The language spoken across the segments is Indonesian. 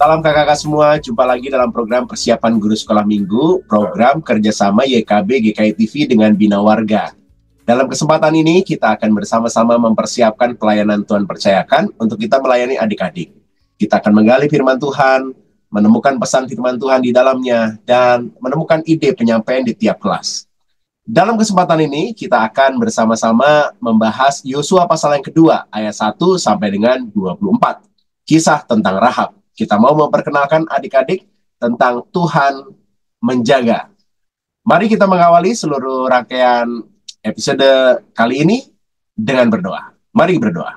Salam kakak-kakak semua, jumpa lagi dalam program Persiapan Guru Sekolah Minggu, program kerjasama YKB GKI TV dengan Bina Warga. Dalam kesempatan ini, kita akan bersama-sama mempersiapkan pelayanan Tuhan percayakan untuk kita melayani adik-adik. Kita akan menggali firman Tuhan, menemukan pesan firman Tuhan di dalamnya, dan menemukan ide penyampaian di tiap kelas. Dalam kesempatan ini, kita akan bersama-sama membahas Yosua pasal yang kedua, ayat 1 sampai dengan 24. Kisah tentang Rahab. Kita mau memperkenalkan adik-adik tentang Tuhan menjaga. Mari kita mengawali seluruh rangkaian episode kali ini dengan berdoa. Mari berdoa.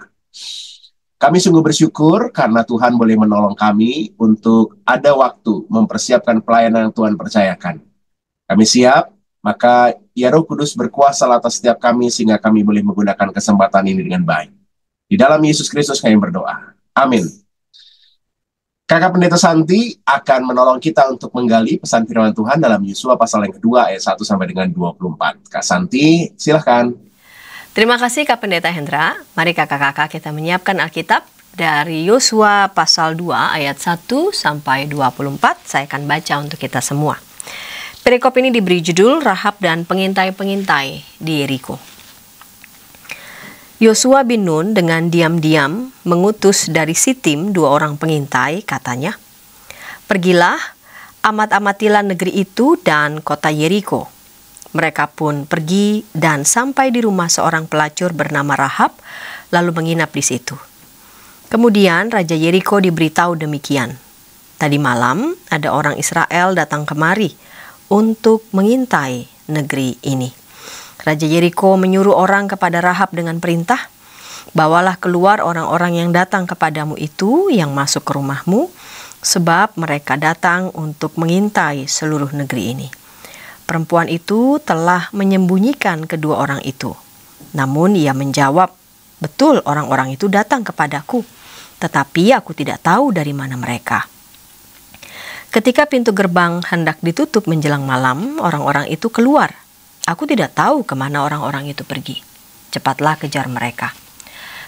Kami sungguh bersyukur karena Tuhan boleh menolong kami untuk ada waktu mempersiapkan pelayanan yang Tuhan percayakan. Kami siap, maka ya Roh Kudus berkuasa atas setiap kami sehingga kami boleh menggunakan kesempatan ini dengan baik. Di dalam Yesus Kristus kami berdoa. Amin. Kakak Pendeta Santi akan menolong kita untuk menggali pesan firman Tuhan dalam Yosua pasal yang kedua ayat 1 sampai dengan 24. Kak Santi, silahkan. Terima kasih Kak Pendeta Hendra. Mari kakak-kakak kita menyiapkan Alkitab dari Yosua pasal 2 ayat 1 sampai 24. Saya akan baca untuk kita semua. Perikop ini diberi judul Rahab dan pengintai-pengintai di Yeriko. Yosua bin Nun dengan diam-diam mengutus dari Sitim 2 orang pengintai, katanya, "Pergilah, amat-amatilah negeri itu dan kota Yeriko." Mereka pun pergi dan sampai di rumah seorang pelacur bernama Rahab, lalu menginap di situ. Kemudian Raja Yeriko diberitahu demikian, "Tadi malam ada orang Israel datang kemari untuk mengintai negeri ini." Raja Yeriko menyuruh orang kepada Rahab dengan perintah, "Bawalah keluar orang-orang yang datang kepadamu itu yang masuk ke rumahmu, sebab mereka datang untuk mengintai seluruh negeri ini." Perempuan itu telah menyembunyikan kedua orang itu. Namun ia menjawab, "Betul, orang-orang itu datang kepadaku, tetapi aku tidak tahu dari mana mereka." Ketika pintu gerbang hendak ditutup menjelang malam, orang-orang itu keluar. "Aku tidak tahu kemana orang-orang itu pergi. Cepatlah kejar mereka.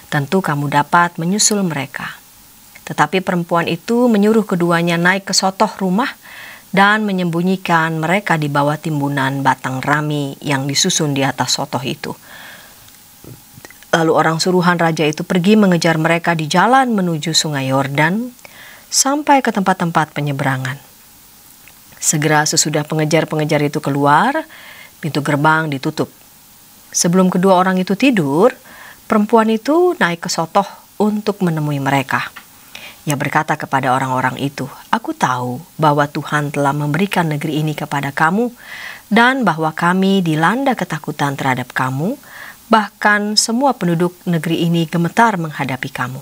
Tentu kamu dapat menyusul mereka." Tetapi perempuan itu menyuruh keduanya naik ke sotoh rumah dan menyembunyikan mereka di bawah timbunan batang rami yang disusun di atas sotoh itu. Lalu orang suruhan raja itu pergi mengejar mereka di jalan menuju sungai Yordan sampai ke tempat-tempat penyeberangan. Segera sesudah pengejar-pengejar itu keluar, pintu gerbang ditutup. Sebelum kedua orang itu tidur, perempuan itu naik ke sotoh untuk menemui mereka. Ia berkata kepada orang-orang itu, "Aku tahu bahwa Tuhan telah memberikan negeri ini kepada kamu dan bahwa kami dilanda ketakutan terhadap kamu, bahkan semua penduduk negeri ini gemetar menghadapi kamu.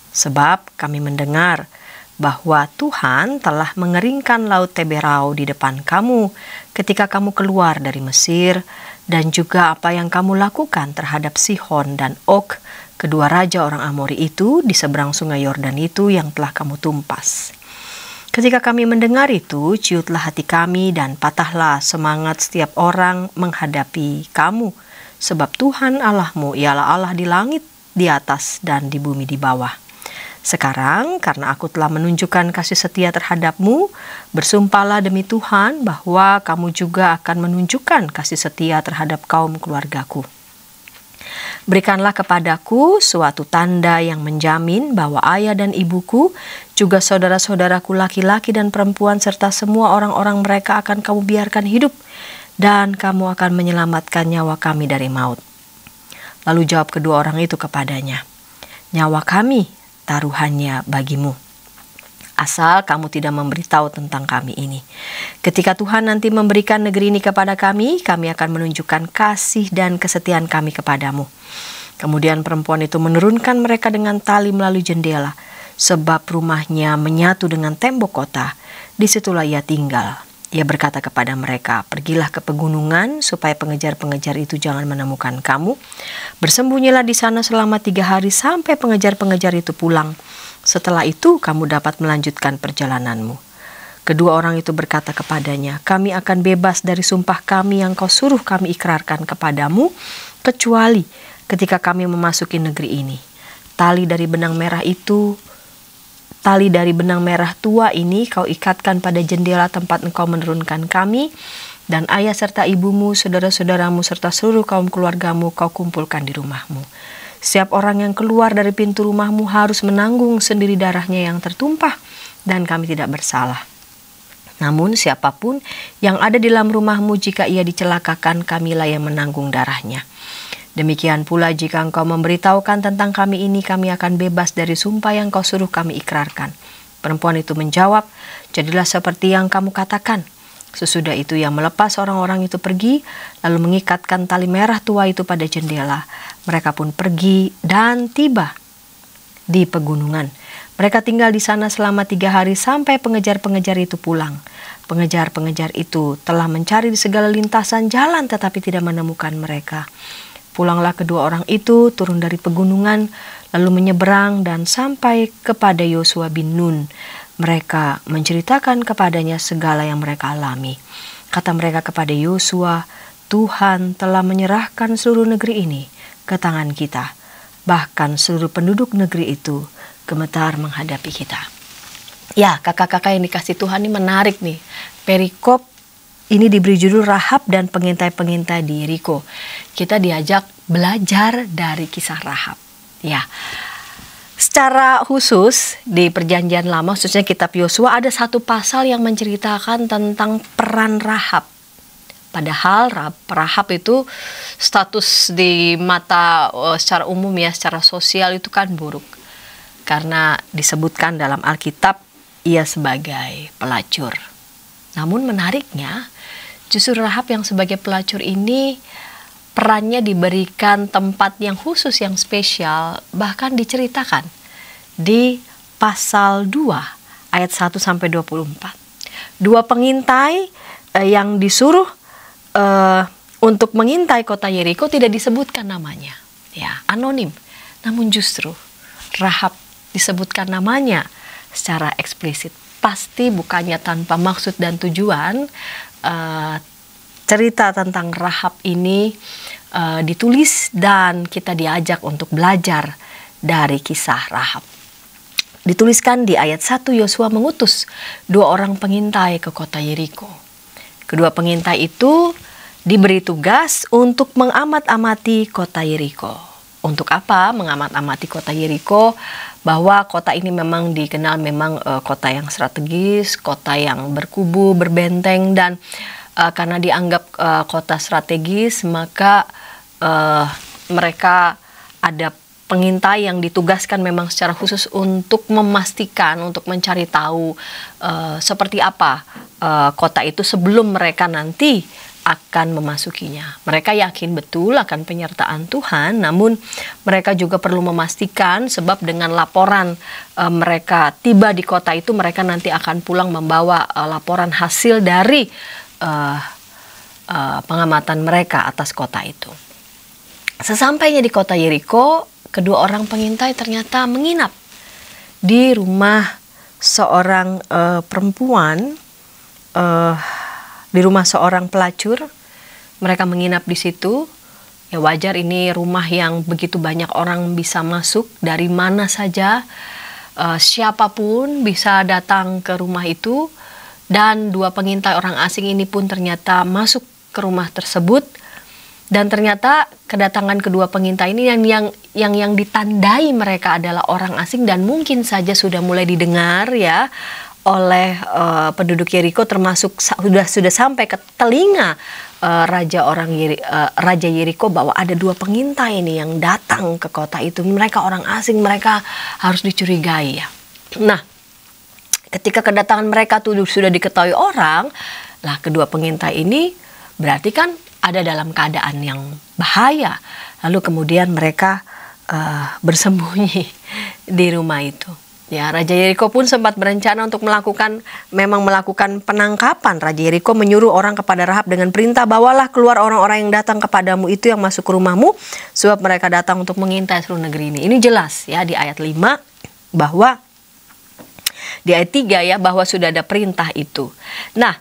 Sebab kami mendengar bahwa Tuhan telah mengeringkan laut Teberau di depan kamu ketika kamu keluar dari Mesir, dan juga apa yang kamu lakukan terhadap Sihon dan Og, kedua raja orang Amori itu di seberang sungai Yordan itu yang telah kamu tumpas. Ketika kami mendengar itu, ciutlah hati kami dan patahlah semangat setiap orang menghadapi kamu, sebab Tuhan Allahmu ialah Allah di langit, di atas, dan di bumi di bawah. Sekarang, karena aku telah menunjukkan kasih setia terhadapmu, bersumpahlah demi Tuhan bahwa kamu juga akan menunjukkan kasih setia terhadap kaum keluargaku. Berikanlah kepadaku suatu tanda yang menjamin bahwa ayah dan ibuku, juga saudara-saudaraku laki-laki dan perempuan, serta semua orang-orang mereka akan kamu biarkan hidup, dan kamu akan menyelamatkan nyawa kami dari maut." Lalu jawab kedua orang itu kepadanya, "Nyawa kami taruhannya bagimu, asal kamu tidak memberitahu tentang kami ini. Ketika Tuhan nanti memberikan negeri ini kepada kami, kami akan menunjukkan kasih dan kesetiaan kami kepadamu." Kemudian perempuan itu menurunkan mereka dengan tali melalui jendela, sebab rumahnya menyatu dengan tembok kota. Disitulah ia tinggal. Ia berkata kepada mereka, "Pergilah ke pegunungan supaya pengejar-pengejar itu jangan menemukan kamu. Bersembunyilah di sana selama 3 hari sampai pengejar-pengejar itu pulang. Setelah itu kamu dapat melanjutkan perjalananmu." Kedua orang itu berkata kepadanya, "Kami akan bebas dari sumpah kami yang kau suruh kami ikrarkan kepadamu, kecuali ketika kami memasuki negeri ini. Tali dari benang merah itu tali dari benang merah tua ini kau ikatkan pada jendela tempat engkau menurunkan kami, dan ayah serta ibumu, saudara-saudaramu, serta seluruh kaum keluargamu kau kumpulkan di rumahmu. Setiap orang yang keluar dari pintu rumahmu harus menanggung sendiri darahnya yang tertumpah, dan kami tidak bersalah. Namun siapapun yang ada di dalam rumahmu, jika ia dicelakakan, kamilah yang menanggung darahnya. Demikian pula jika engkau memberitahukan tentang kami ini, kami akan bebas dari sumpah yang kau suruh kami ikrarkan. Perempuan itu menjawab, jadilah seperti yang kamu katakan. Sesudah itu ia melepas orang-orang itu pergi, lalu mengikatkan tali merah tua itu pada jendela. Mereka pun pergi dan tiba di pegunungan. Mereka tinggal di sana selama 3 hari sampai pengejar-pengejar itu pulang. Pengejar-pengejar itu telah mencari di segala lintasan jalan tetapi tidak menemukan mereka. Pulanglah kedua orang itu turun dari pegunungan, lalu menyeberang dan sampai kepada Yosua bin Nun. Mereka menceritakan kepadanya segala yang mereka alami. Kata mereka kepada Yosua, Tuhan telah menyerahkan seluruh negeri ini ke tangan kita. Bahkan seluruh penduduk negeri itu gemetar menghadapi kita. Ya, kakak-kakak yang dikasih Tuhan ini menarik nih. Perikop ini diberi judul Rahab dan pengintai-pengintai di Yeriko. Kita diajak belajar dari kisah Rahab. Ya, secara khusus di Perjanjian Lama, khususnya kitab Yosua, ada satu pasal yang menceritakan tentang peran Rahab. Padahal Rahab itu status di mata secara umum ya, secara sosial itu kan buruk. Karena disebutkan dalam Alkitab ia sebagai pelacur. Namun menariknya, justru Rahab yang sebagai pelacur ini perannya diberikan tempat yang khusus, yang spesial, bahkan diceritakan di pasal 2 ayat 1 sampai 24. 2 pengintai yang disuruh untuk mengintai kota Yeriko tidak disebutkan namanya, ya, anonim. Namun justru Rahab disebutkan namanya secara eksplisit. Pasti bukannya tanpa maksud dan tujuan. Cerita tentang Rahab ini ditulis dan kita diajak untuk belajar dari kisah Rahab. Dituliskan di ayat 1, Yosua mengutus 2 orang pengintai ke kota Yeriko. Kedua pengintai itu diberi tugas untuk mengamat-amati kota Yeriko. Untuk apa mengamat-amati kota Yeriko? Bahwa kota ini memang dikenal memang kota yang strategis, kota yang berkubu, berbenteng, dan karena dianggap kota strategis, maka mereka ada pengintai yang ditugaskan memang secara khusus untuk memastikan, untuk mencari tahu seperti apa kota itu sebelum mereka nanti akan memasukinya. Mereka yakin betul akan penyertaan Tuhan, namun mereka juga perlu memastikan, sebab dengan laporan mereka tiba di kota itu, mereka nanti akan pulang membawa laporan hasil dari pengamatan mereka atas kota itu. Sesampainya di kota Yeriko, kedua orang pengintai ternyata menginap di rumah seorang perempuan, di rumah seorang pelacur. Mereka menginap di situ. Ya wajar, ini rumah yang begitu banyak orang bisa masuk dari mana saja, siapapun bisa datang ke rumah itu. Dan 2 pengintai orang asing ini pun ternyata masuk ke rumah tersebut. Dan ternyata kedatangan kedua pengintai ini yang ditandai mereka adalah orang asing, dan mungkin saja sudah mulai didengar ya oleh penduduk Yeriko, termasuk sudah sampai ke telinga Raja Yeriko bahwa ada 2 pengintai ini yang datang ke kota itu. Mereka orang asing, mereka harus dicurigai ya. Nah, ketika kedatangan mereka sudah diketahui orang, lah kedua pengintai ini berarti kan ada dalam keadaan yang bahaya. Lalu kemudian mereka bersembunyi di rumah itu. Ya, Raja Yeriko pun sempat berencana untuk melakukan penangkapan. Raja Yeriko menyuruh orang kepada Rahab dengan perintah, bawalah keluar orang-orang yang datang kepadamu itu yang masuk ke rumahmu, sebab mereka datang untuk mengintai seluruh negeri ini. Ini jelas ya di ayat 5 bahwa di ayat 3 ya, bahwa sudah ada perintah itu. Nah,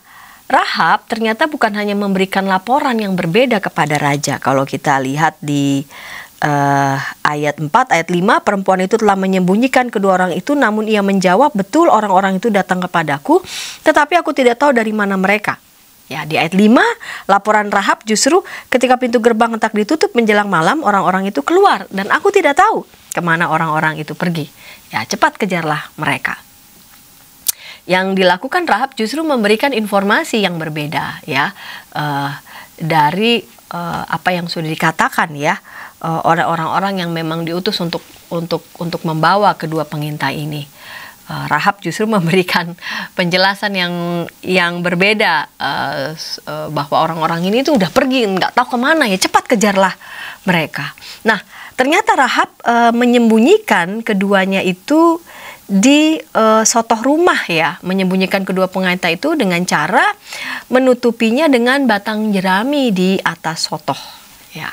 Rahab ternyata bukan hanya memberikan laporan yang berbeda kepada raja. Kalau kita lihat di ayat 4, ayat 5, perempuan itu telah menyembunyikan kedua orang itu, namun ia menjawab, betul orang-orang itu datang kepadaku, tetapi aku tidak tahu dari mana mereka. Ya, di ayat 5, laporan Rahab justru ketika pintu gerbang hendak ditutup menjelang malam, orang-orang itu keluar, dan aku tidak tahu kemana orang-orang itu pergi. Ya, cepat kejarlah mereka. Yang dilakukan Rahab justru memberikan informasi yang berbeda, ya, dari apa yang sudah dikatakan, ya, oleh orang-orang yang memang diutus untuk membawa kedua pengintai ini. Rahab justru memberikan penjelasan yang berbeda, bahwa orang-orang ini tuh udah pergi, nggak tahu kemana, ya cepat kejarlah mereka. Nah, ternyata Rahab menyembunyikan keduanya itu di sotoh rumah, ya, menyembunyikan kedua pengintai itu dengan cara menutupinya dengan batang jerami di atas sotoh, ya.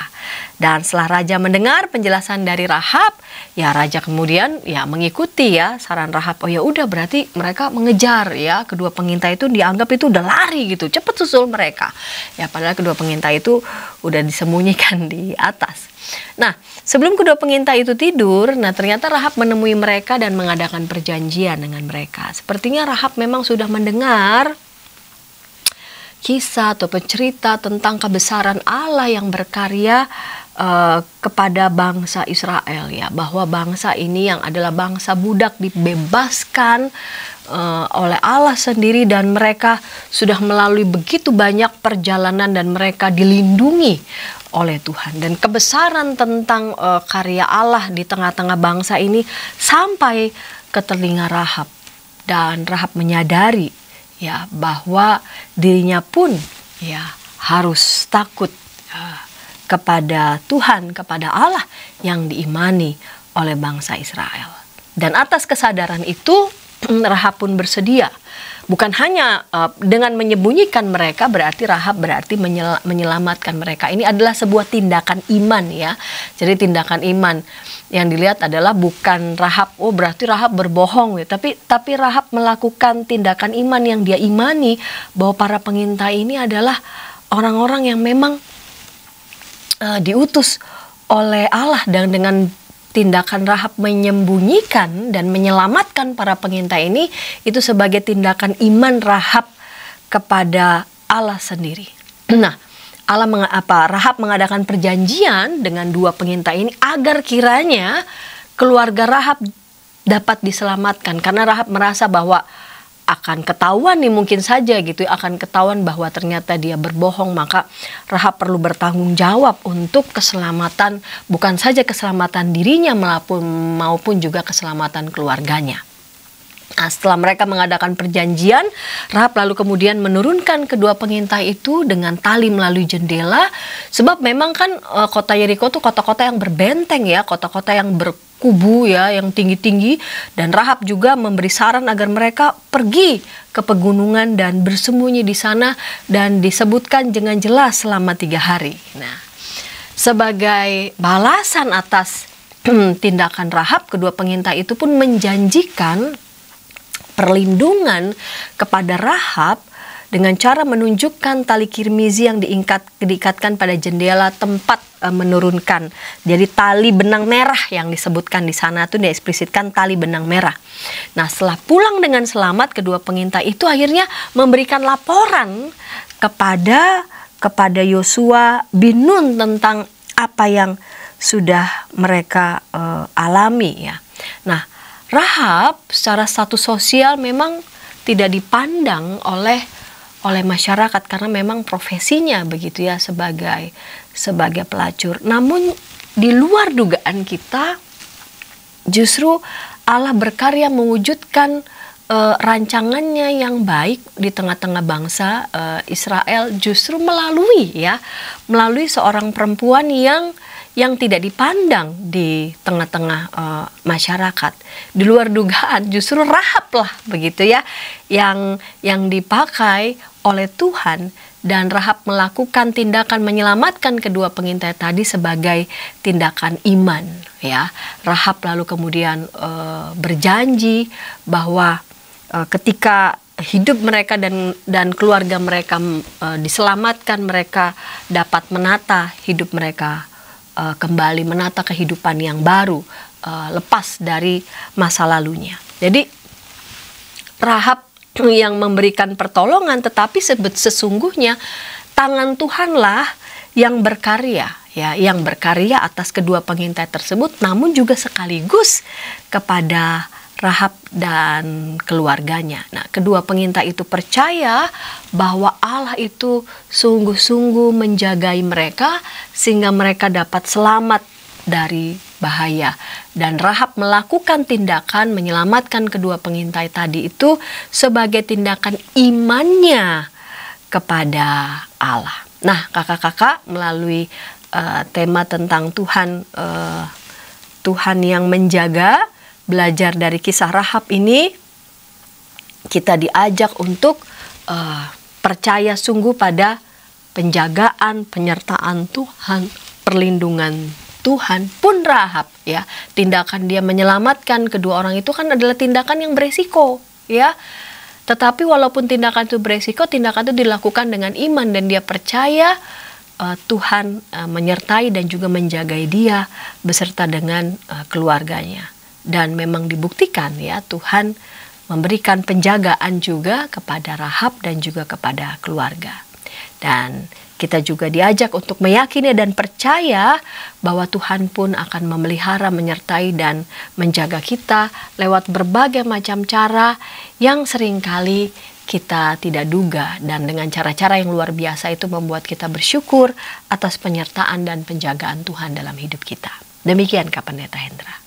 Dan setelah raja mendengar penjelasan dari Rahab, ya raja kemudian ya mengikuti, ya, saran Rahab. Oh ya udah, berarti mereka mengejar, ya, kedua pengintai itu, dianggap itu udah lari gitu, cepet susul mereka. Ya, padahal kedua pengintai itu udah disembunyikan di atas. Nah, sebelum kedua pengintai itu tidur, nah ternyata Rahab menemui mereka dan mengadakan perjanjian dengan mereka. Sepertinya Rahab memang sudah mendengar kisah atau cerita tentang kebesaran Allah yang berkarya kepada bangsa Israel, ya, bahwa bangsa ini yang adalah bangsa budak dibebaskan oleh Allah sendiri, dan mereka sudah melalui begitu banyak perjalanan dan mereka dilindungi oleh Tuhan. Dan kebesaran tentang karya Allah di tengah-tengah bangsa ini sampai ke telinga Rahab, dan Rahab menyadari, ya, bahwa dirinya pun, ya, harus takut kepada Tuhan, kepada Allah yang diimani oleh bangsa Israel. Dan atas kesadaran itu Rahab pun bersedia. Bukan hanya dengan menyembunyikan mereka, berarti Rahab berarti menyelamatkan mereka. Ini adalah sebuah tindakan iman, ya. Jadi tindakan iman yang dilihat adalah bukan Rahab, oh berarti Rahab berbohong, ya. Tapi Rahab melakukan tindakan iman yang dia imani bahwa para pengintai ini adalah orang-orang yang memang diutus oleh Allah, dan dengan tindakan Rahab menyembunyikan dan menyelamatkan para pengintai ini, itu sebagai tindakan iman Rahab kepada Allah sendiri. Nah, Rahab mengadakan perjanjian dengan dua pengintai ini agar kiranya keluarga Rahab dapat diselamatkan, karena Rahab merasa bahwa akan ketahuan nih, mungkin saja gitu, akan ketahuan bahwa ternyata dia berbohong, maka Rahab perlu bertanggung jawab untuk keselamatan, bukan saja keselamatan dirinya maupun juga keselamatan keluarganya. Nah, setelah mereka mengadakan perjanjian, Rahab lalu kemudian menurunkan kedua pengintai itu dengan tali melalui jendela, sebab memang kan kota Yeriko itu kota-kota yang berbenteng, ya, kota-kota yang berkubu, ya, yang tinggi-tinggi. Dan Rahab juga memberi saran agar mereka pergi ke pegunungan dan bersembunyi di sana, dan disebutkan dengan jelas selama 3 hari. Nah, sebagai balasan atas tindakan Rahab, kedua pengintai itu pun menjanjikan perlindungan kepada Rahab dengan cara menunjukkan tali kirmizi yang diikatkan pada jendela tempat menurunkan. Jadi tali benang merah yang disebutkan di sana itu dieksplisitkan tali benang merah. Nah, setelah pulang dengan selamat, kedua pengintai itu akhirnya memberikan laporan kepada Yosua bin Nun tentang apa yang sudah mereka alami, ya. Nah, Rahab secara status sosial memang tidak dipandang oleh masyarakat karena memang profesinya begitu, ya, sebagai pelacur. Namun di luar dugaan kita, justru Allah berkarya mewujudkan rancangannya yang baik di tengah-tengah bangsa Israel, justru melalui seorang perempuan yang tidak dipandang di tengah-tengah masyarakat. Di luar dugaan justru Rahab lah begitu, ya, yang dipakai oleh Tuhan, dan Rahab melakukan tindakan menyelamatkan kedua pengintai tadi sebagai tindakan iman, ya. Rahab lalu kemudian berjanji bahwa ketika hidup mereka dan keluarga mereka diselamatkan, mereka dapat menata hidup mereka kembali menata kehidupan yang baru, lepas dari masa lalunya. Jadi Rahab yang memberikan pertolongan, tetapi sesungguhnya tangan Tuhanlah yang berkarya, ya, yang berkarya atas kedua pengintai tersebut, namun juga sekaligus kepada Rahab dan keluarganya. Nah, kedua pengintai itu percaya bahwa Allah itu sungguh-sungguh menjagai mereka sehingga mereka dapat selamat dari bahaya. Dan Rahab melakukan tindakan menyelamatkan kedua pengintai tadi itu sebagai tindakan imannya kepada Allah. Nah, kakak-kakak, melalui tema tentang Tuhan yang menjaga, belajar dari kisah Rahab ini, kita diajak untuk percaya sungguh pada penjagaan, penyertaan Tuhan, perlindungan Tuhan. Pun Rahab, ya, tindakan dia menyelamatkan kedua orang itu kan adalah tindakan yang beresiko, ya. Tetapi walaupun tindakan itu beresiko, tindakan itu dilakukan dengan iman dan dia percaya Tuhan menyertai dan juga menjagai dia beserta dengan keluarganya. Dan memang dibuktikan, ya, Tuhan memberikan penjagaan juga kepada Rahab dan juga kepada keluarga. Dan kita juga diajak untuk meyakini dan percaya bahwa Tuhan pun akan memelihara, menyertai dan menjaga kita lewat berbagai macam cara yang seringkali kita tidak duga, dan dengan cara-cara yang luar biasa itu membuat kita bersyukur atas penyertaan dan penjagaan Tuhan dalam hidup kita. Demikian Kak Pendeta Hendra.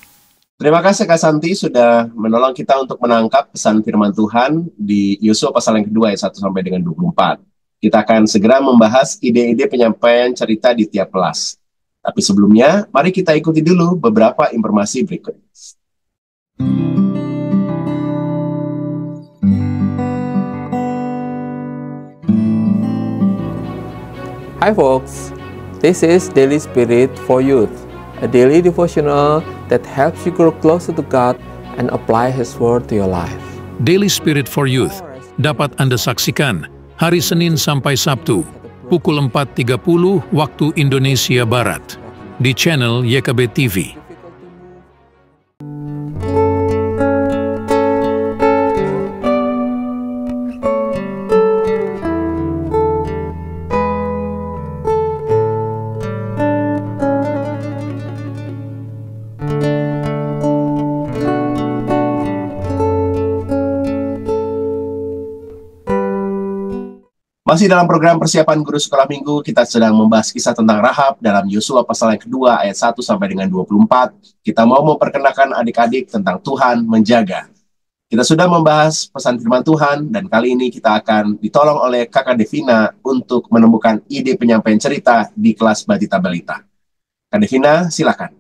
Terima kasih Kak Santi sudah menolong kita untuk menangkap pesan firman Tuhan di Yosua pasal yang kedua ayat 1 sampai dengan 24. Kita akan segera membahas ide-ide penyampaian cerita di tiap kelas. Tapi sebelumnya, mari kita ikuti dulu beberapa informasi berikut. Hi folks, this is Daily Spirit for Youth, a daily devotional that helps you grow closer to God and apply His Word to your life. Daily Spirit for Youth dapat Anda saksikan hari Senin sampai Sabtu, pukul 4.30 waktu Indonesia Barat, di channel YKB TV. Masih dalam program persiapan guru sekolah minggu, kita sedang membahas kisah tentang Rahab dalam Yosua pasal yang kedua ayat 1 sampai dengan 24. Kita mau memperkenalkan adik-adik tentang Tuhan menjaga. Kita sudah membahas pesan firman Tuhan, dan kali ini kita akan ditolong oleh Kakak Devina untuk menemukan ide penyampaian cerita di kelas Batita Balita. Kak Devina, silakan.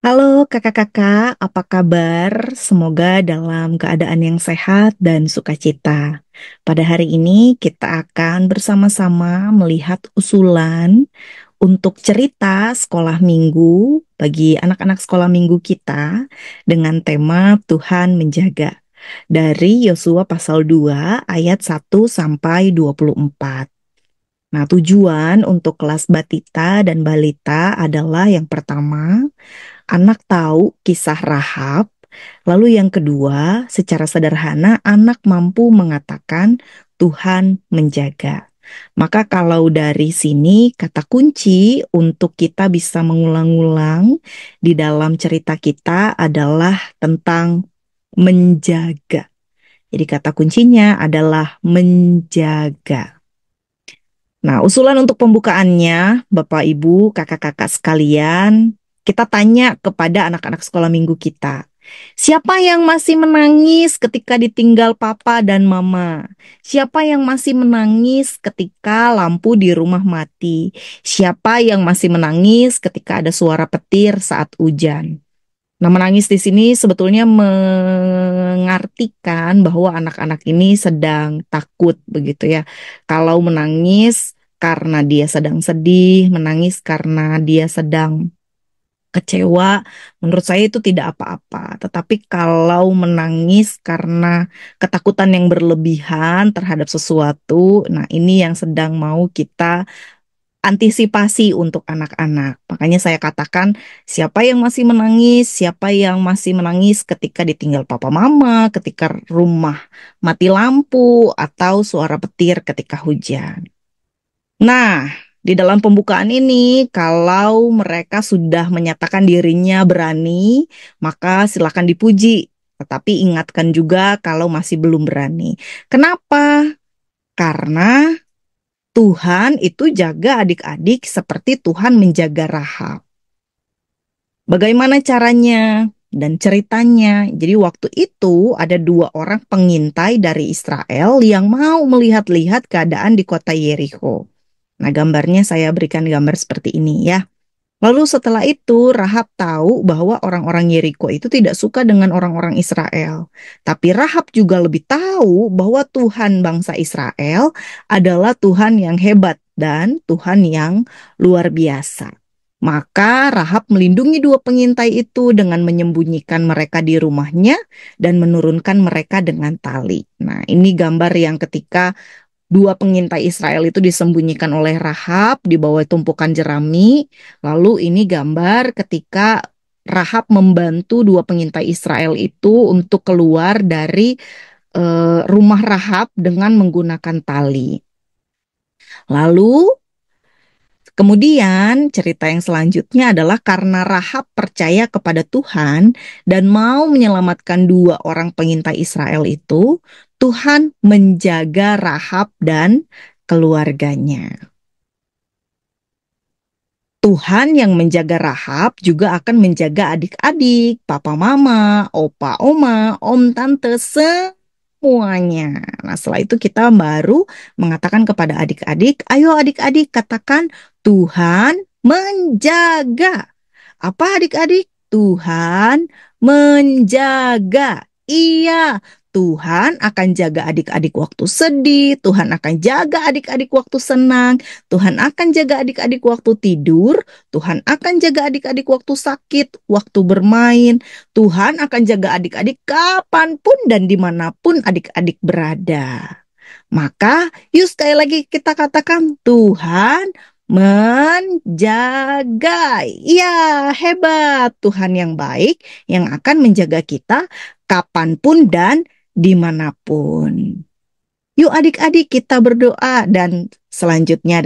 Halo kakak-kakak, apa kabar? Semoga dalam keadaan yang sehat dan sukacita. Pada hari ini kita akan bersama-sama melihat usulan untuk cerita sekolah minggu bagi anak-anak sekolah minggu kita dengan tema Tuhan menjaga dari Yosua pasal 2 ayat 1 sampai 24. Nah, tujuan untuk kelas Batita dan Balita adalah yang pertama, anak tahu kisah Rahab. Lalu yang kedua, secara sederhana anak mampu mengatakan Tuhan menjaga. Maka kalau dari sini kata kunci untuk kita bisa mengulang-ulang di dalam cerita kita adalah tentang menjaga. Jadi kata kuncinya adalah menjaga. Nah, usulan untuk pembukaannya, Bapak, Ibu, kakak-kakak sekalian, kita tanya kepada anak-anak sekolah minggu kita. Siapa yang masih menangis ketika ditinggal papa dan mama? Siapa yang masih menangis ketika lampu di rumah mati? Siapa yang masih menangis ketika ada suara petir saat hujan? Nah, menangis di sini sebetulnya mengartikan bahwa anak-anak ini sedang takut begitu ya. Kalau menangis karena dia sedang sedih, menangis karena dia sedang kecewa, menurut saya itu tidak apa-apa. Tetapi kalau menangis karena ketakutan yang berlebihan terhadap sesuatu, nah ini yang sedang mau kita antisipasi untuk anak-anak. Makanya saya katakan, siapa yang masih menangis, siapa yang masih menangis ketika ditinggal papa mama, ketika rumah mati lampu, atau suara petir ketika hujan. Nah, di dalam pembukaan ini, kalau mereka sudah menyatakan dirinya berani, maka silakan dipuji. Tetapi ingatkan juga kalau masih belum berani. Kenapa? Karena Tuhan itu jaga adik-adik seperti Tuhan menjaga Rahab. Bagaimana caranya dan ceritanya? Jadi waktu itu ada dua orang pengintai dari Israel yang mau melihat-lihat keadaan di kota Yeriko. Nah, gambarnya saya berikan gambar seperti ini ya. Lalu setelah itu Rahab tahu bahwa orang-orang Yeriko itu tidak suka dengan orang-orang Israel. Tapi Rahab juga lebih tahu bahwa Tuhan bangsa Israel adalah Tuhan yang hebat dan Tuhan yang luar biasa. Maka Rahab melindungi dua pengintai itu dengan menyembunyikan mereka di rumahnya dan menurunkan mereka dengan tali. Nah, ini gambar yang ketika dua pengintai Israel itu disembunyikan oleh Rahab di bawah tumpukan jerami. Lalu ini gambar ketika Rahab membantu dua pengintai Israel itu untuk keluar dari rumah Rahab dengan menggunakan tali. Lalu kemudian cerita yang selanjutnya adalah karena Rahab percaya kepada Tuhan dan mau menyelamatkan dua orang pengintai Israel itu, Tuhan menjaga Rahab dan keluarganya. Tuhan yang menjaga Rahab juga akan menjaga adik-adik, papa mama, opa oma, om tante, semuanya. Nah, setelah itu kita baru mengatakan kepada adik-adik, ayo adik-adik katakan Tuhan menjaga. Apa adik-adik? Tuhan menjaga. Iya, Tuhan akan jaga adik-adik waktu sedih, Tuhan akan jaga adik-adik waktu senang, Tuhan akan jaga adik-adik waktu tidur, Tuhan akan jaga adik-adik waktu sakit, waktu bermain, Tuhan akan jaga adik-adik kapanpun dan dimanapun adik-adik berada. Maka, yuk sekali lagi kita katakan, Tuhan menjaga. Ya, hebat. Tuhan yang baik yang akan menjaga kita kapanpun dan dimanapun. Yuk adik-adik kita berdoa dan selanjutnya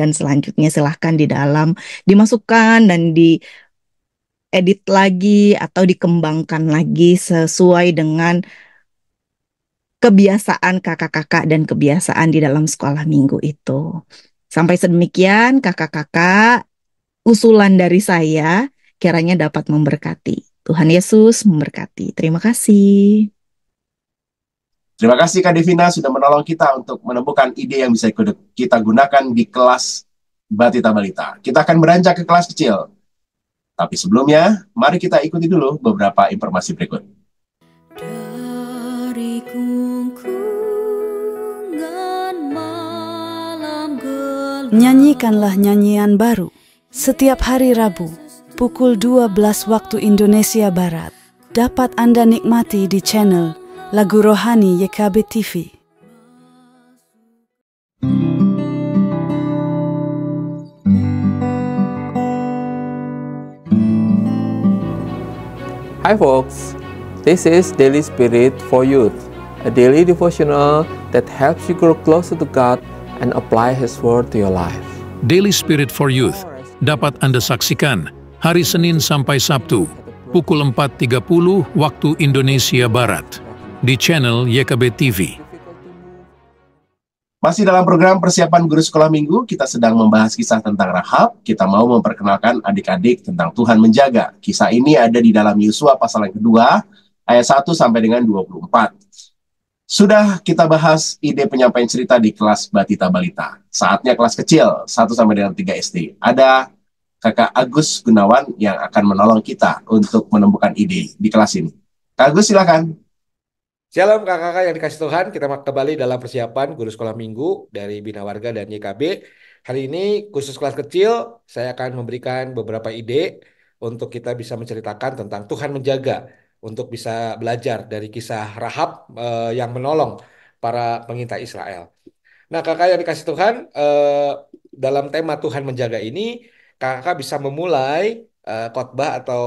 silahkan di dalam dimasukkan dan diedit lagi atau dikembangkan lagi sesuai dengan kebiasaan kakak-kakak dan kebiasaan di dalam sekolah minggu itu. Sampai sedemikian kakak-kakak, usulan dari saya kiranya dapat memberkati. Tuhan Yesus memberkati. Terima kasih. Terima kasih Kak Devina sudah menolong kita untuk menemukan ide yang bisa kita gunakan di kelas Batita Balita. Kita akan beranjak ke kelas kecil. Tapi sebelumnya, mari kita ikuti dulu beberapa informasi berikut. Dari gungkungan malam gelap. Nyanyikanlah nyanyian baru setiap hari Rabu pukul 12 waktu Indonesia Barat. Dapat Anda nikmati di channel Lagu Rohani YKB TV. Hi folks, this is Daily Spirit for Youth, a daily devotional that helps you grow closer to God and apply His Word to your life. Daily Spirit for Youth dapat Anda saksikan hari Senin sampai Sabtu pukul 4.30 waktu Indonesia Barat di channel YKB TV. Masih dalam program persiapan guru sekolah minggu, kita sedang membahas kisah tentang Rahab. Kita mau memperkenalkan adik-adik tentang Tuhan menjaga. Kisah ini ada di dalam Yosua pasal yang kedua, ayat 1 sampai dengan 24. Sudah kita bahas ide penyampaian cerita di kelas Batita Balita. Saatnya kelas kecil, 1 sampai dengan 3 SD. Ada Kakak Agus Gunawan yang akan menolong kita untuk menemukan ide di kelas ini. Kak Agus, silakan. Shalom kakak-kakak yang dikasih Tuhan, kita kembali dalam persiapan guru sekolah minggu dari Bina Warga dan YKB. Hari ini khusus kelas kecil, saya akan memberikan beberapa ide untuk kita bisa menceritakan tentang Tuhan menjaga, untuk bisa belajar dari kisah Rahab yang menolong para pengintai Israel. Nah kakak yang dikasih Tuhan, dalam tema Tuhan menjaga ini, kakak bisa memulai khotbah atau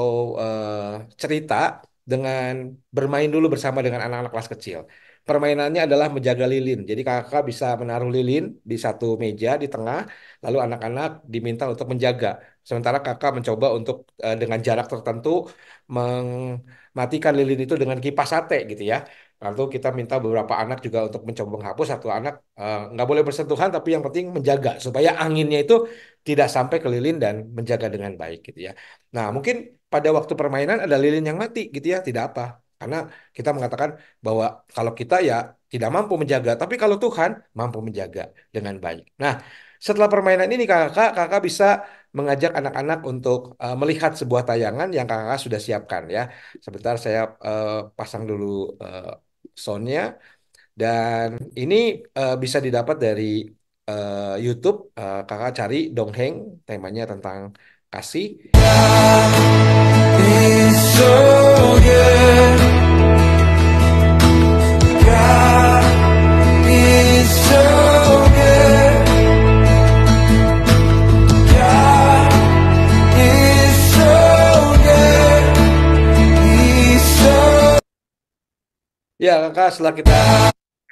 cerita dengan bermain dulu bersama dengan anak-anak kelas kecil. Permainannya adalah menjaga lilin. Jadi kakak bisa menaruh lilin di satu meja di tengah, lalu anak-anak diminta untuk menjaga. Sementara kakak mencoba untuk dengan jarak tertentu mematikan lilin itu dengan kipas sate gitu ya. Lalu kita minta beberapa anak juga untuk mencoba menghapus. Satu anak nggak boleh bersentuhan, tapi yang penting menjaga supaya anginnya itu tidak sampai ke lilin dan menjaga dengan baik gitu ya. Nah, mungkin pada waktu permainan ada lilin yang mati gitu ya, tidak apa. Karena kita mengatakan bahwa kalau kita ya tidak mampu menjaga, tapi kalau Tuhan mampu menjaga dengan baik. Nah, setelah permainan ini kakak bisa mengajak anak-anak untuk melihat sebuah tayangan yang kakak sudah siapkan ya. Sebentar saya pasang dulu soundnya. Dan ini bisa didapat dari YouTube. Kakak cari Dongeng, temanya tentang kasih. Ya, kakak, setelah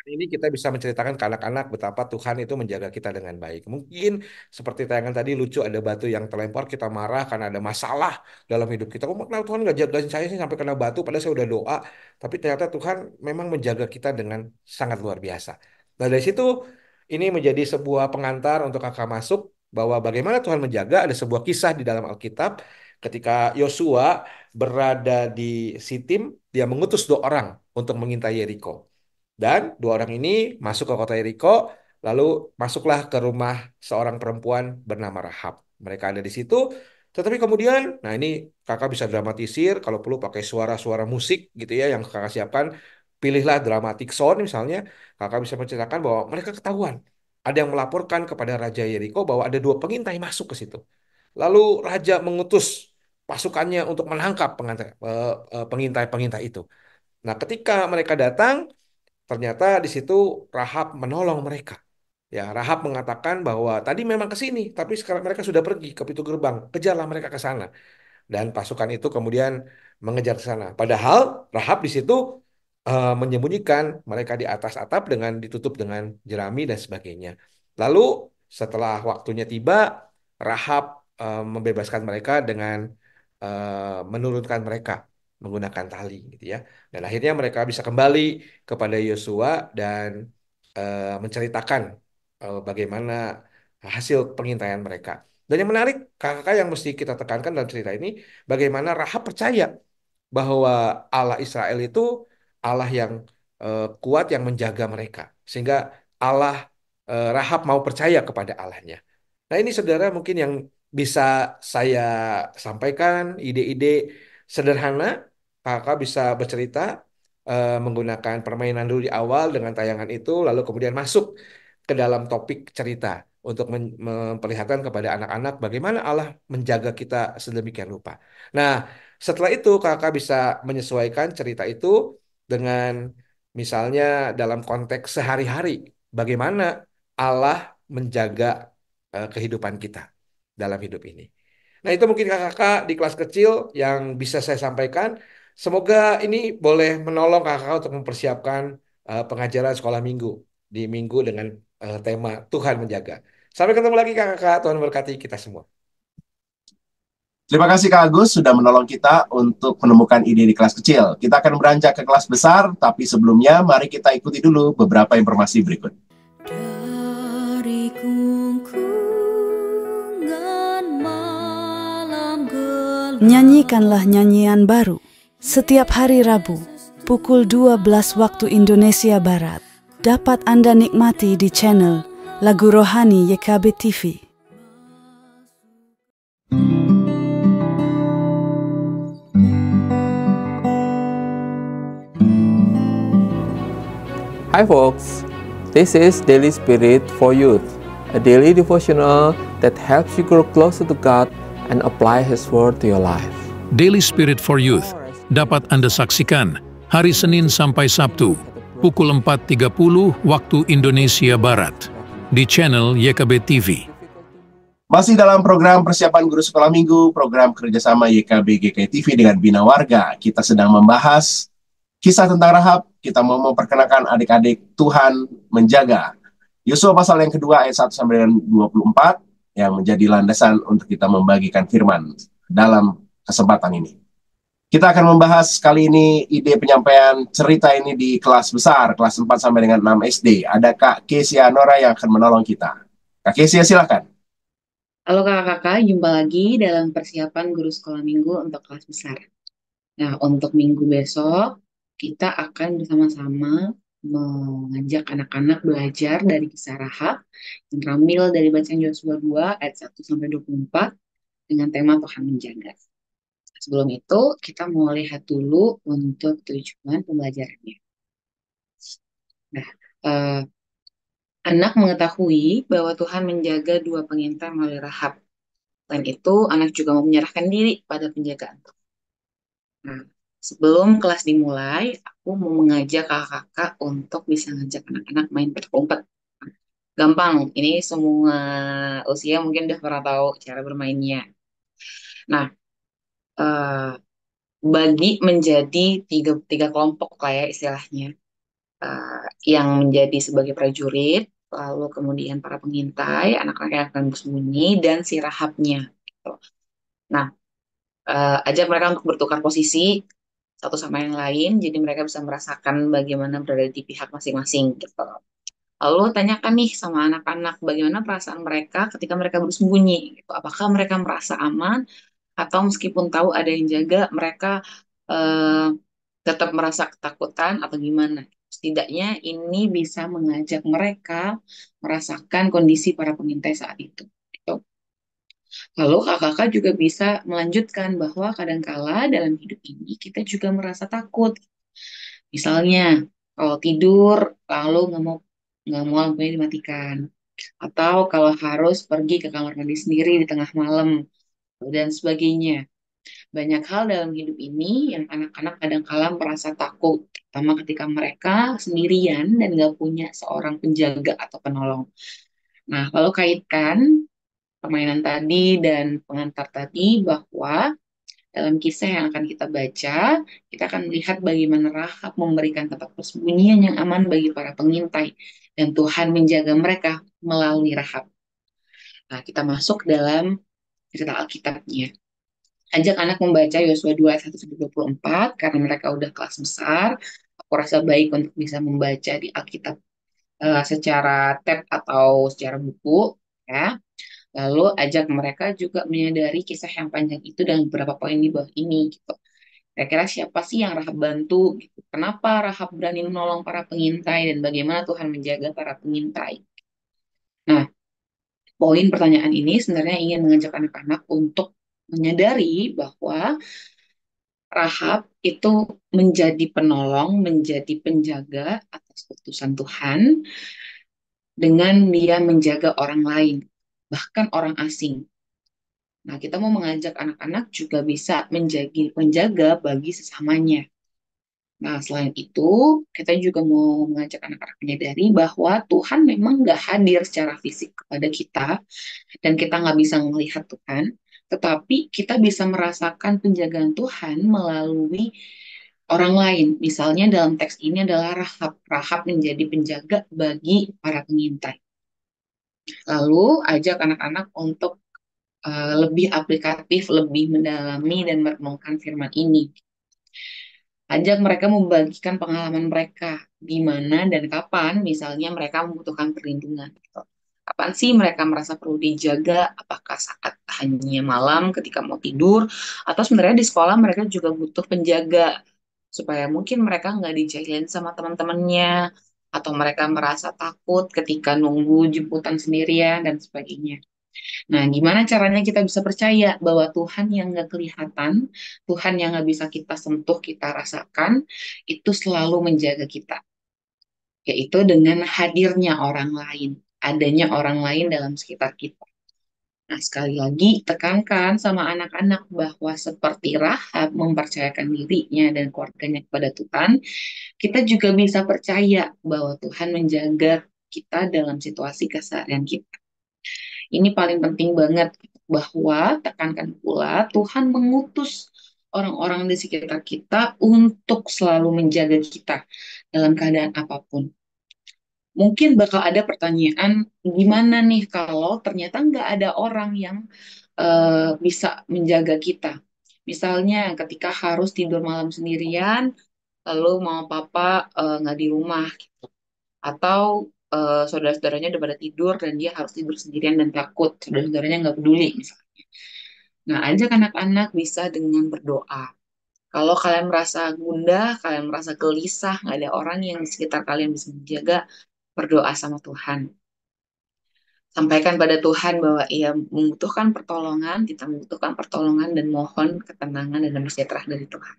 ini kita bisa menceritakan ke anak-anak betapa Tuhan itu menjaga kita dengan baik. Mungkin seperti tayangan tadi lucu, ada batu yang terlempar, kita marah karena ada masalah dalam hidup kita. Oh, kenapa Tuhan nggak jagain saya sih sampai kena batu, padahal saya udah doa. Tapi ternyata Tuhan memang menjaga kita dengan sangat luar biasa. Nah, dari situ ini menjadi sebuah pengantar untuk kakak masuk bahwa bagaimana Tuhan menjaga. Ada sebuah kisah di dalam Alkitab ketika Yosua berada di Sitim, dia mengutus 2 orang untuk mengintai Yeriko. Dan 2 orang ini masuk ke kota Yeriko, lalu masuklah ke rumah seorang perempuan bernama Rahab. Mereka ada di situ, tetapi kemudian, nah ini kakak bisa dramatisir, kalau perlu pakai suara-suara musik gitu ya, yang kakak siapkan. Pilihlah dramatic sound misalnya, kakak bisa menceritakan bahwa mereka ketahuan. Ada yang melaporkan kepada Raja Yeriko bahwa ada 2 pengintai masuk ke situ. Lalu Raja mengutus pasukannya untuk menangkap pengintai-pengintai itu. Nah, ketika mereka datang, ternyata di situ Rahab menolong mereka. Ya, Rahab mengatakan bahwa tadi memang ke sini, tapi sekarang mereka sudah pergi ke pintu gerbang. Kejarlah mereka ke sana. Dan pasukan itu kemudian mengejar ke sana. Padahal Rahab di situ menyembunyikan mereka di atas atap dengan ditutup dengan jerami dan sebagainya. Lalu setelah waktunya tiba, Rahab membebaskan mereka dengan menurunkan mereka menggunakan tali gitu ya. Dan akhirnya mereka bisa kembali kepada Yosua dan menceritakan bagaimana hasil pengintaian mereka. Dan yang menarik, kakak yang mesti kita tekankan dalam cerita ini, bagaimana Rahab percaya bahwa Allah Israel itu Allah yang kuat yang menjaga mereka. Sehingga Rahab mau percaya kepada Allahnya. Nah, ini saudara mungkin yang bisa saya sampaikan, ide-ide sederhana. Kakak bisa bercerita menggunakan permainan dulu di awal dengan tayangan itu, lalu kemudian masuk ke dalam topik cerita untuk memperlihatkan kepada anak-anak bagaimana Allah menjaga kita sedemikian rupa. Nah, setelah itu kakak bisa menyesuaikan cerita itu dengan misalnya dalam konteks sehari-hari, bagaimana Allah menjaga kehidupan kita dalam hidup ini. Nah, itu mungkin kakak di kelas kecil yang bisa saya sampaikan. Semoga ini boleh menolong kakak untuk mempersiapkan pengajaran sekolah minggu di minggu dengan tema Tuhan menjaga. Sampai ketemu lagi kakak. Tuhan berkati kita semua. Terima kasih Kak Agus sudah menolong kita untuk menemukan ide di kelas kecil. Kita akan beranjak ke kelas besar, tapi sebelumnya mari kita ikuti dulu beberapa informasi berikut. Nyanyikanlah nyanyian baru setiap hari Rabu pukul 12 waktu Indonesia Barat. Dapat Anda nikmati di channel Lagu Rohani YKB TV. Hi folks, this is Daily Spirit for Youth, a daily devotional that helps you grow closer to God and apply His Word to your life. Daily Spirit for Youth dapat Anda saksikan hari Senin sampai Sabtu pukul 4.30 waktu Indonesia Barat di channel YKB TV. Masih dalam program persiapan guru sekolah minggu, program kerjasama YKB GKI TV dengan Bina Warga. Kita sedang membahas kisah tentang Rahab. Kita mau memperkenalkan adik-adik Tuhan menjaga. Yosua pasal yang kedua ayat 1 sampai dengan 24 yang menjadi landasan untuk kita membagikan firman dalam kesempatan ini. Kita akan membahas kali ini ide penyampaian cerita ini di kelas besar, kelas 4 sampai dengan 6 SD. Ada Kak Kesia Nora yang akan menolong kita. Kak Kesia, silakan. Halo kakak-kakak, jumpa lagi dalam persiapan guru sekolah minggu untuk kelas besar. Nah, untuk minggu besok, kita akan bersama-sama mengajak anak-anak belajar dari kisah Rahab yang terambil dari bacaan Yosua 2 ayat 1 sampai 24 dengan tema Tuhan menjaga. Sebelum itu, kita mau lihat dulu untuk tujuan pembelajarannya. Nah, anak mengetahui bahwa Tuhan menjaga dua pengintai melalui Rahab. Selain itu, anak juga mau menyerahkan diri pada penjagaan Tuhan. Nah, sebelum kelas dimulai, aku mau mengajak kakak-kakak untuk bisa ngajak anak-anak main petak umpet. Gampang, ini semua usia mungkin udah pernah tahu cara bermainnya. Nah, bagi menjadi tiga kelompok lah ya istilahnya. Yang menjadi sebagai prajurit, lalu kemudian para pengintai, anak-anak yang akan bersembunyi, dan si Rahabnya. Gitu. Nah, ajak mereka untuk bertukar posisi satu sama yang lain, jadi mereka bisa merasakan bagaimana berada di pihak masing-masing. Gitu. Lalu tanyakan nih sama anak-anak, bagaimana perasaan mereka ketika mereka bersembunyi. Gitu. Apakah mereka merasa aman, atau meskipun tahu ada yang jaga, mereka tetap merasa ketakutan atau gimana. Setidaknya ini bisa mengajak mereka merasakan kondisi para pengintai saat itu. Gitu. Lalu kakak-kakak juga bisa melanjutkan bahwa kadangkala dalam hidup ini kita juga merasa takut. Misalnya kalau tidur lalu nggak mau lampunya dimatikan, atau kalau harus pergi ke kamar mandi sendiri di tengah malam dan sebagainya. Banyak hal dalam hidup ini yang anak-anak kadang-kala merasa takut, terutama ketika mereka sendirian dan nggak punya seorang penjaga atau penolong. Nah, lalu kaitkan permainan tadi dan pengantar tadi bahwa dalam kisah yang akan kita baca, kita akan melihat bagaimana Rahab memberikan tempat persembunyian yang aman bagi para pengintai, dan Tuhan menjaga mereka melalui Rahab. Nah, kita masuk dalam cerita Alkitabnya. Ajak anak membaca Yosua 2 ayat 1-24 karena mereka udah kelas besar. Aku rasa baik untuk bisa membaca di Alkitab secara tab atau secara buku ya. Lalu ajak mereka juga menyadari kisah yang panjang itu dan beberapa poin di bawah ini gitu. Kira-kira siapa sih yang Rahab bantu gitu. Kenapa Rahab berani menolong para pengintai dan bagaimana Tuhan menjaga para pengintai. Nah, poin pertanyaan ini sebenarnya ingin mengajak anak-anak untuk menyadari bahwa Rahab itu menjadi penolong, menjadi penjaga atas utusan Tuhan dengan dia menjaga orang lain, bahkan orang asing. Nah, kita mau mengajak anak-anak juga bisa menjadi penjaga bagi sesamanya. Nah, selain itu, kita juga mau mengajak anak-anak menyadari bahwa Tuhan memang nggak hadir secara fisik kepada kita, dan kita nggak bisa melihat Tuhan, tetapi kita bisa merasakan penjagaan Tuhan melalui orang lain. Misalnya dalam teks ini adalah Rahab. Rahab menjadi penjaga bagi para pengintai. Lalu ajak anak-anak untuk lebih aplikatif, lebih mendalami dan merenungkan firman ini. Ajak mereka membagikan pengalaman mereka, di mana dan kapan misalnya mereka membutuhkan perlindungan. Gitu. Kapan sih mereka merasa perlu dijaga? Apakah saat hanya malam ketika mau tidur? Atau sebenarnya di sekolah mereka juga butuh penjaga, supaya mungkin mereka nggak dijahilin sama teman-temannya, atau mereka merasa takut ketika nunggu jemputan sendirian, dan sebagainya. Nah, gimana caranya kita bisa percaya bahwa Tuhan yang nggak kelihatan, Tuhan yang nggak bisa kita sentuh, kita rasakan, itu selalu menjaga kita. Yaitu dengan hadirnya orang lain, adanya orang lain dalam sekitar kita. Nah, sekali lagi tekankan sama anak-anak bahwa seperti Rahab mempercayakan dirinya dan keluarganya kepada Tuhan, kita juga bisa percaya bahwa Tuhan menjaga kita dalam situasi keseharian kita. Ini paling penting banget, bahwa tekankan pula Tuhan mengutus orang-orang di sekitar kita untuk selalu menjaga kita dalam keadaan apapun. Mungkin bakal ada pertanyaan, gimana nih kalau ternyata nggak ada orang yang bisa menjaga kita. Misalnya ketika harus tidur malam sendirian, lalu mama papa nggak di rumah, gitu. Atau saudara-saudaranya udah pada tidur dan dia harus tidur sendirian dan takut, saudara-saudaranya nggak peduli misalnya. Nah, ajak anak-anak bisa dengan berdoa. Kalau kalian merasa gundah, kalian merasa gelisah, nggak ada orang yang di sekitar kalian bisa menjaga, berdoa sama Tuhan. Sampaikan pada Tuhan bahwa ia membutuhkan pertolongan, kita membutuhkan pertolongan, dan mohon ketenangan dan damai sejahtera dari Tuhan.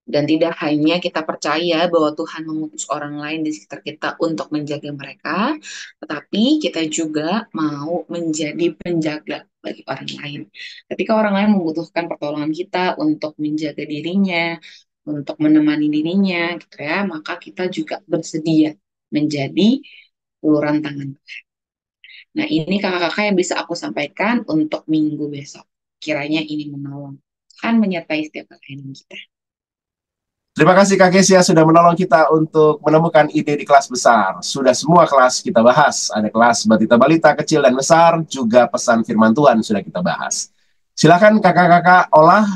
Dan tidak hanya kita percaya bahwa Tuhan mengutus orang lain di sekitar kita untuk menjaga mereka, tetapi kita juga mau menjadi penjaga bagi orang lain. Ketika orang lain membutuhkan pertolongan kita untuk menjaga dirinya, untuk menemani dirinya, gitu ya, maka kita juga bersedia menjadi uluran tangan. Nah, ini kakak-kakak yang bisa aku sampaikan untuk minggu besok. Kiranya ini menolong. Kan menyertai setiap kakak kita. Terima kasih Kak Kesia sudah menolong kita untuk menemukan ide di kelas besar. Sudah semua kelas kita bahas. Ada kelas balita-balita kecil dan besar, juga pesan firman Tuhan sudah kita bahas. Silakan kakak-kakak olah,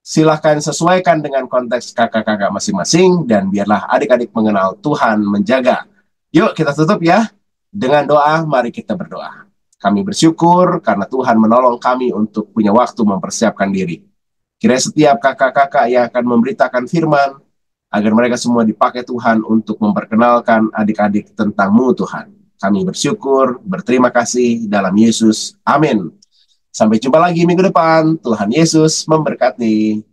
silakan sesuaikan dengan konteks kakak-kakak masing-masing, dan biarlah adik-adik mengenal Tuhan menjaga. Yuk kita tutup ya. Dengan doa, mari kita berdoa. Kami bersyukur karena Tuhan menolong kami untuk punya waktu mempersiapkan diri. Kiranya setiap kakak-kakak yang akan memberitakan firman, agar mereka semua dipakai Tuhan untuk memperkenalkan adik-adik tentang-Mu Tuhan. Kami bersyukur, berterima kasih dalam Yesus. Amin. Sampai jumpa lagi minggu depan. Tuhan Yesus memberkati.